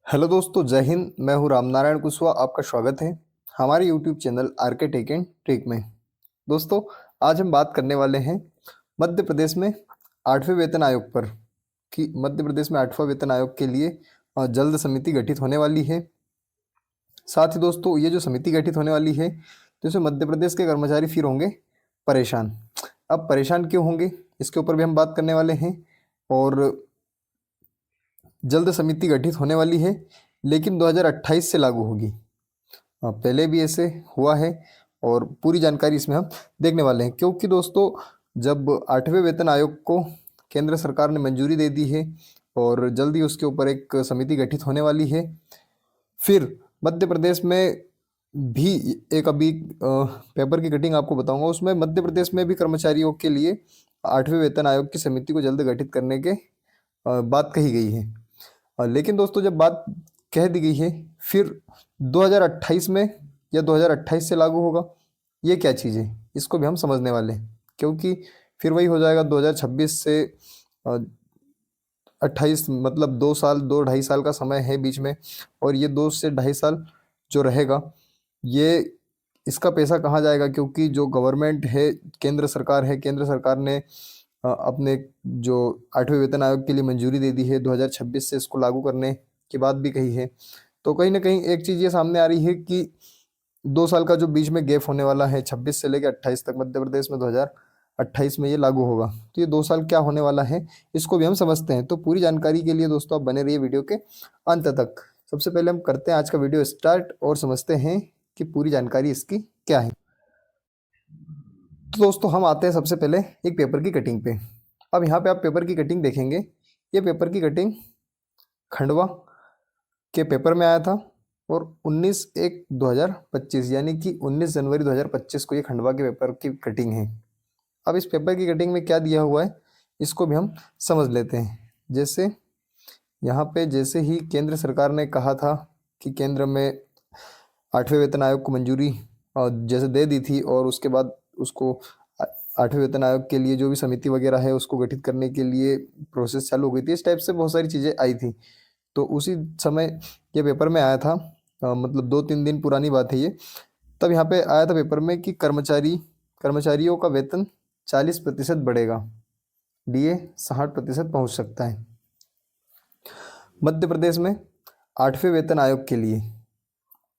Hello दोस्तों, जय हिंद। मैं हूं रामनारायण कुशवाहा। आपका स्वागत है हमारे YouTube channel RK tech and trick में। दोस्तों, आज हम बात करने वाले हैं मध्य प्रदेश में 8वें वेतन आयोग पर कि मध्य प्रदेश में 8वां वेतन आयोग के लिए जल्द समिति गठित होने वाली है। साथ ही दोस्तों, ये जो समिति गठित होने वाली है तो इसमें मध्य प्रदेश के कर्मचारी फिर होंगे परेशान। अब परेशान क्यों होंगे, इसके ऊपर भी हम बात करने वाले हैं। और जल्द समिति गठित होने वाली है, लेकिन 2028 से लागू होगी। पहले भी ऐसे हुआ है और पूरी जानकारी इसमें हम देखने वाले हैं, क्योंकि दोस्तों जब 8वें वेतन आयोग को केंद्र सरकार ने मंजूरी दे दी है और जल्दी उसके ऊपर एक समिति गठित होने वाली है। फिर मध्य प्रदेश में भी एक अभी पेपर की कटिंग आपको बताऊंगा, उसमें मध्य प्रदेश में भी कर्मचारियों के लिए 8वें वेतन आयोग की समिति को जल्द गठित करने के बात कही गई है। लेकिन दोस्तों, जब बात कह दी गई है, फिर 2028 में या 2028 से लागू होगा, ये क्या चीज़ है, इसको भी हम समझने वाले हैं। क्योंकि फिर वही हो जाएगा 2026 से 28, मतलब 2 साल, 2 ढाई साल का समय है बीच में। और ये 2 से ढाई साल जो रहेगा, ये इसका पैसा कहाँ जाएगा, क्योंकि जो गवर्नमेंट है, केंद्र सरकार है, केंद्र सरकार ने अपने जो 8वें वेतन आयोग के लिए मंजूरी दे दी है 2026 से इसको लागू करने की बात भी कही है। तो कहीं ना कहीं एक चीज़ ये सामने आ रही है कि 2 साल का जो बीच में गैप होने वाला है, 26 से लेकर 28 तक, मध्य प्रदेश में 2028 में ये लागू होगा। तो ये 2 साल क्या होने वाला है, इसको भी हम समझते हैं। तो पूरी जानकारी के लिए दोस्तों आप बने रहिए वीडियो के अंत तक। सबसे पहले हम करते हैं आज का वीडियो स्टार्ट और समझते हैं कि पूरी जानकारी इसकी क्या है। तो दोस्तों, हम आते हैं सबसे पहले एक पेपर की कटिंग पे। अब यहाँ पे आप पेपर की कटिंग देखेंगे, ये पेपर की कटिंग खंडवा के पेपर में आया था और 19/1/2025 यानी कि 19 जनवरी 2025 को ये खंडवा के पेपर की कटिंग है। अब इस पेपर की कटिंग में क्या दिया हुआ है, इसको भी हम समझ लेते हैं। जैसे यहाँ पे जैसे ही केंद्र सरकार ने कहा था कि केंद्र में 8वें वेतन आयोग को मंजूरी जैसे दे दी थी, और उसके बाद उसको 8वें वेतन आयोग के लिए जो भी समिति वगैरह है उसको गठित करने के लिए प्रोसेस चालू हो गई थी। इस टाइप से बहुत सारी चीज़ें आई थी। तो उसी समय ये पेपर में आया था, मतलब 2-3 दिन पुरानी बात है ये। तब यहाँ पे आया था पेपर में कि कर्मचारियों का वेतन 40% बढ़ेगा, डीए 60% पहुँच सकता है। मध्य प्रदेश में 8वें वेतन आयोग के लिए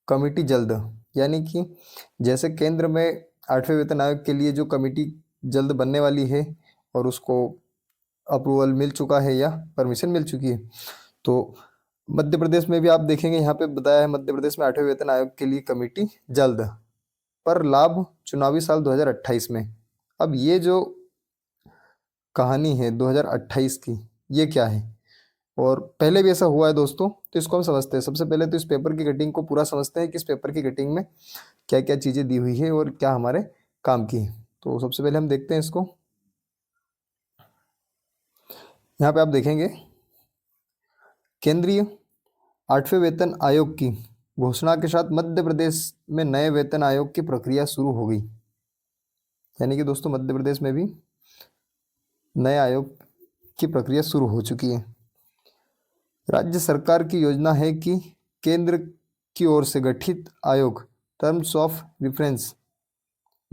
कमेटी जल्द, यानी कि जैसे केंद्र में 8वें वेतन आयोग के लिए जो कमेटी जल्द बनने वाली है और उसको अप्रूवल मिल चुका है या परमिशन मिल चुकी है, तो मध्य प्रदेश में भी आप देखेंगे यहाँ पे बताया है मध्य प्रदेश में 8वें वेतन आयोग के लिए कमेटी जल्द, पर लाभ चुनावी साल 2028 में। अब ये जो कहानी है 2028 की, ये क्या है, और पहले भी ऐसा हुआ है दोस्तों, तो इसको हम समझते हैं। सबसे पहले तो इस पेपर की कटिंग को पूरा समझते हैं कि इस पेपर की कटिंग में क्या क्या चीज़ें दी हुई है और क्या हमारे काम की है। तो सबसे पहले हम देखते हैं इसको। यहाँ पे आप देखेंगे केंद्रीय 8वें वेतन आयोग की घोषणा के साथ मध्य प्रदेश में नए वेतन आयोग की प्रक्रिया शुरू हो गई। यानी कि दोस्तों मध्य प्रदेश में भी नए आयोग की प्रक्रिया शुरू हो चुकी है। राज्य सरकार की योजना है कि केंद्र की ओर से गठित आयोग टर्म्स ऑफ रेफरेंस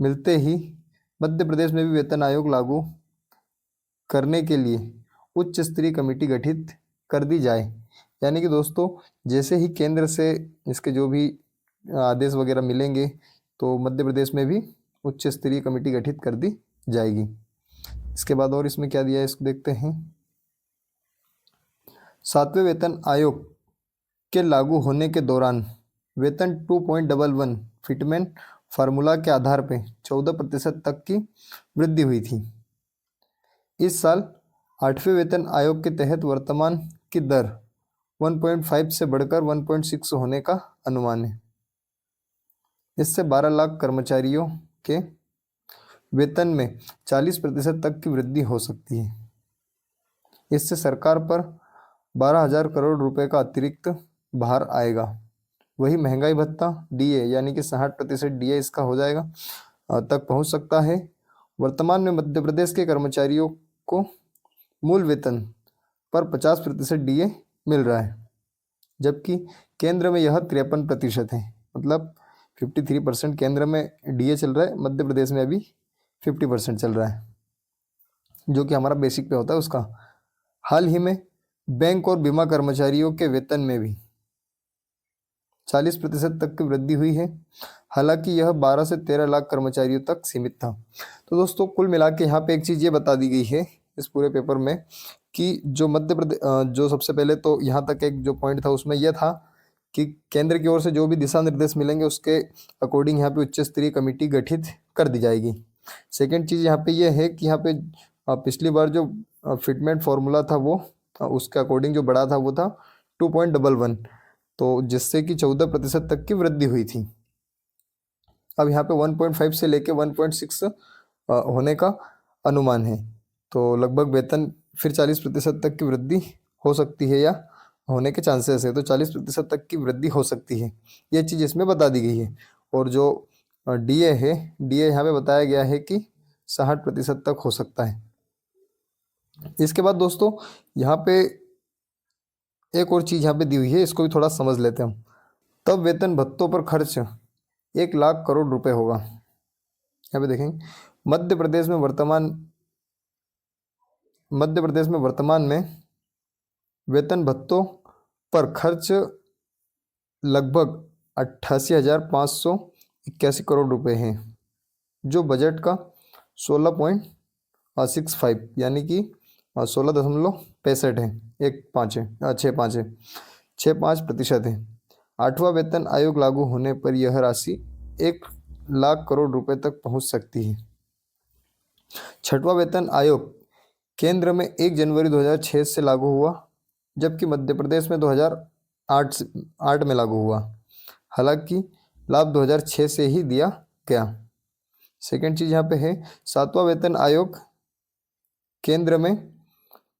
मिलते ही मध्य प्रदेश में भी वेतन आयोग लागू करने के लिए उच्च स्तरीय कमेटी गठित कर दी जाए। यानी कि दोस्तों जैसे ही केंद्र से इसके जो भी आदेश वगैरह मिलेंगे, तो मध्य प्रदेश में भी उच्च स्तरीय कमेटी गठित कर दी जाएगी। इसके बाद और इसमें क्या दिया है, इसको देखते हैं। 7वें वेतन आयोग के लागू होने के दौरान वेतन 2.11 फिटमेंट फार्मूला के आधार पर 14% तक की वृद्धि हुई थी। इस साल 8वें वेतन आयोग के तहत वर्तमान की दर 1.5 से बढ़कर 1.6 होने का अनुमान है। इससे 12 लाख कर्मचारियों के वेतन में 40% तक की वृद्धि हो सकती है। इससे सरकार पर 12,000 करोड़ रुपए का अतिरिक्त भार आएगा। वही महंगाई भत्ता डीए, यानी कि 60% डीए इसका हो जाएगा, तक पहुंच सकता है। वर्तमान में मध्य प्रदेश के कर्मचारियों को मूल वेतन पर 50% डीए मिल रहा है। जबकि केंद्र में यह 53% है। मतलब 53% केंद्र में डीए चल रहा है, मध्य प्रदेश में अभी 50% चल रहा है, जो कि हमारा बेसिक पे होता है उसका। हाल ही में बैंक और बीमा कर्मचारियों के वेतन में भी 40% तक की वृद्धि हुई है। हालांकि यह 12 से 13 लाख कर्मचारियों तक सीमित था। तो दोस्तों कुल मिला के यहाँ पे एक चीज़ ये बता दी गई है इस पूरे पेपर में कि जो मध्य प्रदेश जो सबसे पहले तो यहाँ तक एक जो पॉइंट था उसमें यह था कि केंद्र की ओर से जो भी दिशा निर्देश मिलेंगे उसके अकॉर्डिंग यहाँ पे उच्च स्तरीय कमेटी गठित कर दी जाएगी। सेकेंड चीज़ यहाँ पे यह है कि यहाँ पे पिछली बार जो फिटमेंट फॉर्मूला था वो उसके अकॉर्डिंग जो बढ़ा था वो था 2.11, तो जिससे कि 14% तक की वृद्धि हुई थी। अब यहाँ पे 1.5 से लेके 1.6 होने का अनुमान है, तो लगभग वेतन फिर 40% तक की वृद्धि हो सकती है या होने के चांसेस है, तो 40% तक की वृद्धि हो सकती है, ये चीज़ इसमें बता दी गई है। और जो डीए है, डीए यहाँ पे बताया गया है कि 60% तक हो सकता है। इसके बाद दोस्तों यहाँ पे एक और चीज़ यहाँ पे दी हुई है, इसको भी थोड़ा समझ लेते हैं हम। तब वेतन भत्तों पर खर्च 1 लाख करोड़ रुपए होगा। यहाँ पे देखेंगे मध्य प्रदेश में वर्तमान में वेतन भत्तों पर खर्च लगभग 88,581 करोड़ रुपए हैं, जो बजट का 16.65 यानी कि 16.65 है, 6.5% है। 8वां वेतन आयोग लागू होने पर यह राशि 1 लाख करोड़ रुपए तक पहुंच सकती है। 6वां वेतन आयोग केंद्र में 1 जनवरी 2006 से लागू हुआ, जबकि मध्य प्रदेश में 2008 में लागू हुआ। हालांकि लाभ 2006 से ही दिया गया। सेकेंड चीज़ यहाँ पे है 7वां वेतन आयोग केंद्र में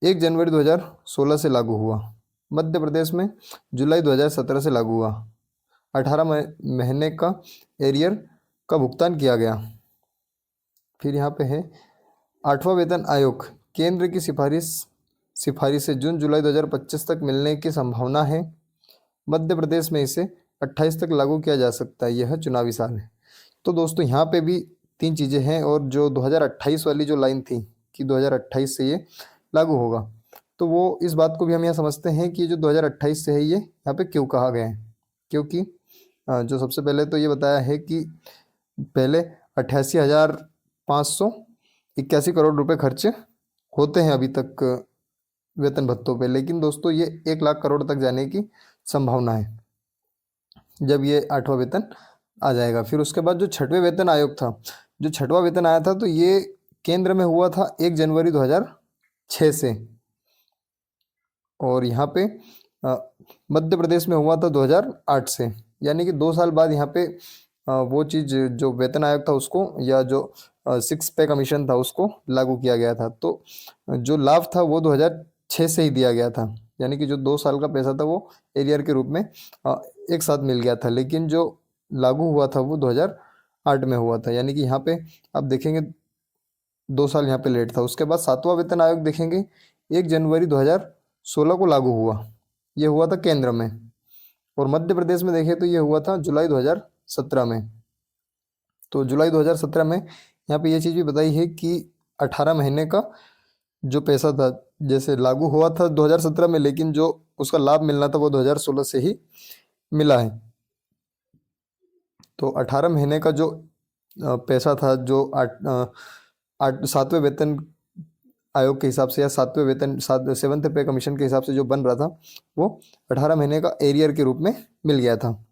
1 जनवरी 2016 से लागू हुआ, मध्य प्रदेश में जुलाई 2017 से लागू हुआ। 18 महीने का एरियर का भुगतान किया गया। फिर यहाँ पे है 8वां वेतन आयोग केंद्र की सिफारिश से जून जुलाई 2025 तक मिलने की संभावना है। मध्य प्रदेश में इसे 28 तक लागू किया जा सकता है, यह चुनावी साल है। तो दोस्तों यहाँ पे भी 3 चीज़ें हैं, और जो 2028 वाली जो लाइन थी कि 2028 से ये लागू होगा, तो वो इस बात को भी हम यहाँ समझते हैं कि जो 2028 से है ये यहाँ पे क्यों कहा गया है, क्योंकि जो सबसे पहले तो ये बताया है कि पहले 88,581 करोड़ रुपए खर्च होते हैं अभी तक वेतन भत्तों पे, लेकिन दोस्तों ये 1 लाख करोड़ तक जाने की संभावना है जब ये 8वां वेतन आ जाएगा। फिर उसके बाद जो 6वें वेतन आयोग था, जो 6वां वेतन आया था, तो ये केंद्र में हुआ था 1 जनवरी 2006 से, और यहाँ पे मध्य प्रदेश में हुआ था 2008 से, यानी कि 2 साल बाद यहाँ पे वो चीज़ जो वेतन आयोग था उसको, या जो 6 पे कमीशन था उसको लागू किया गया था। तो जो लाभ था वो 2006 से ही दिया गया था, यानी कि जो 2 साल का पैसा था वो एरियर के रूप में एक साथ मिल गया था, लेकिन जो लागू हुआ था वो 2008 में हुआ था, यानी कि यहाँ पे आप देखेंगे 2 साल यहाँ पे लेट था। उसके बाद 7वां वेतन आयोग देखेंगे 1 जनवरी 2016 को लागू हुआ, ये हुआ था केंद्र में, और मध्य प्रदेश में देखें तो ये हुआ था जुलाई 2017 में। तो जुलाई 2017 में यहाँ पे ये चीज़ भी बताई है कि 18 महीने का जो पैसा था, जैसे लागू हुआ था 2017 में, लेकिन जो उसका लाभ मिलना था वो 2016 से ही मिला है। तो 18 महीने का जो पैसा था, जो 7वें वेतन आयोग के हिसाब से, या 7वें पे कमीशन के हिसाब से जो बन रहा था, वो 18 महीने का एरियर के रूप में मिल गया था।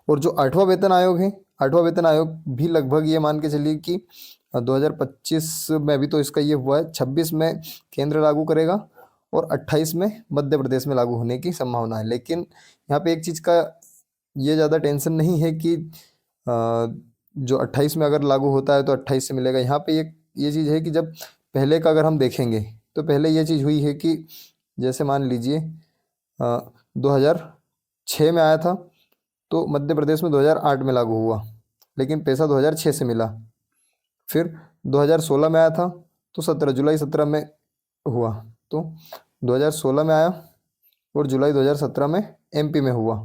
और जो 8वां वेतन आयोग है, 8वां वेतन आयोग भी लगभग ये मान के चलिए कि 2025 में, अभी तो इसका ये हुआ है, 26 में केंद्र लागू करेगा और 28 में मध्य प्रदेश में लागू होने की संभावना है। लेकिन यहाँ पे एक चीज़ का ये ज़्यादा टेंशन नहीं है कि जो 28 में अगर लागू होता है तो 28 से मिलेगा। यहाँ पे ये चीज़ है कि जब पहले का अगर हम देखेंगे तो पहले ये चीज़ हुई है कि जैसे मान लीजिए 2006 में आया था, तो मध्य प्रदेश में 2008 में लागू हुआ, लेकिन पैसा 2006 से मिला। फिर 2016 में आया था, तो जुलाई 17 में हुआ, तो 2016 में आया और जुलाई 2017 में एमपी में हुआ।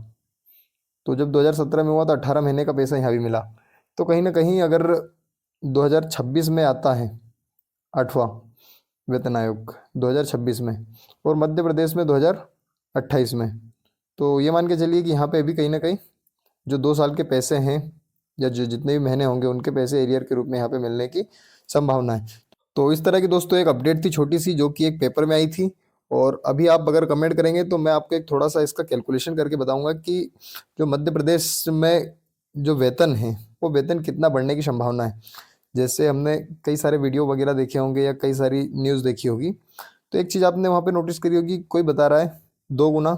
तो जब 2017 में हुआ तो 18 महीने का पैसा यहाँ भी मिला। तो कहीं ना कहीं अगर 2026 में आता है 8वां वेतन आयोग 2026 में, और मध्य प्रदेश में 2028 में, तो ये मान के चलिए कि यहाँ पे अभी कहीं ना कहीं जो 2 साल के पैसे हैं या जो जितने भी महीने होंगे उनके पैसे एरियर के रूप में यहाँ पे मिलने की संभावना है। तो इस तरह की दोस्तों एक अपडेट थी छोटी सी, जो कि एक पेपर में आई थी। और अभी आप अगर कमेंट करेंगे तो मैं आपको एक थोड़ा सा इसका कैलकुलेशन करके बताऊंगा कि जो मध्य प्रदेश में जो वेतन है वो वेतन कितना बढ़ने की संभावना है। जैसे हमने कई सारे वीडियो वगैरह देखे होंगे या कई सारी न्यूज़ देखी होगी, तो एक चीज़ आपने वहाँ पे नोटिस करी होगी, कोई बता रहा है 2 गुना,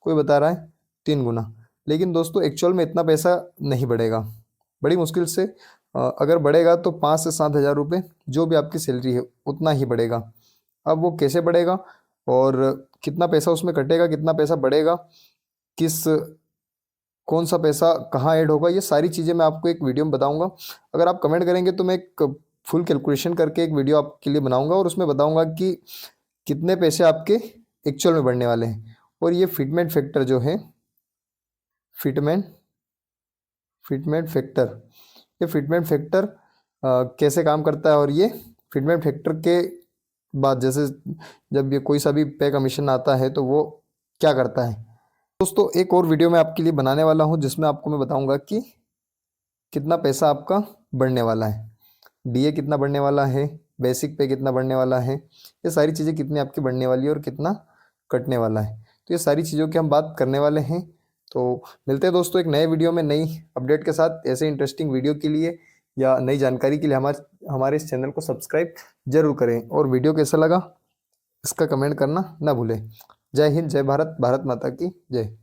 कोई बता रहा है 3 गुना। लेकिन दोस्तों एक्चुअल में इतना पैसा नहीं बढ़ेगा, बड़ी मुश्किल से अगर बढ़ेगा तो 5 से 7 हज़ार रुपये जो भी आपकी सैलरी है उतना ही बढ़ेगा। अब वो कैसे बढ़ेगा और कितना पैसा उसमें कटेगा, कितना पैसा बढ़ेगा, किस कौन सा पैसा कहाँ ऐड होगा, ये सारी चीज़ें मैं आपको एक वीडियो में बताऊंगा। अगर आप कमेंट करेंगे तो मैं एक फुल कैलकुलेशन करके एक वीडियो आपके लिए बनाऊंगा और उसमें बताऊंगा कि कितने पैसे आपके एक्चुअल में बढ़ने वाले हैं। और ये फिटमेंट फैक्टर जो है, फिटमेंट फिटमेंट फैक्टर, ये फिटमेंट फैक्टर कैसे काम करता है, और ये फिटमेंट फैक्टर के बाद जैसे जब ये कोई सा भी पे कमीशन आता है तो वो क्या करता है। दोस्तों एक और वीडियो मैं आपके लिए बनाने वाला हूँ जिसमें आपको मैं बताऊंगा कि कितना पैसा आपका बढ़ने वाला है, डीए कितना बढ़ने वाला है, बेसिक पे कितना बढ़ने वाला है, ये सारी चीज़ें कितनी आपकी बढ़ने वाली है और कितना कटने वाला है। तो ये सारी चीज़ों की हम बात करने वाले हैं। तो मिलते हैं दोस्तों एक नए वीडियो में नई अपडेट के साथ। ऐसे इंटरेस्टिंग वीडियो के लिए या नई जानकारी के लिए हमारे इस चैनल को सब्सक्राइब जरूर करें, और वीडियो कैसा लगा इसका कमेंट करना ना भूलें। जय हिंद, जय भारत, भारत माता की जय।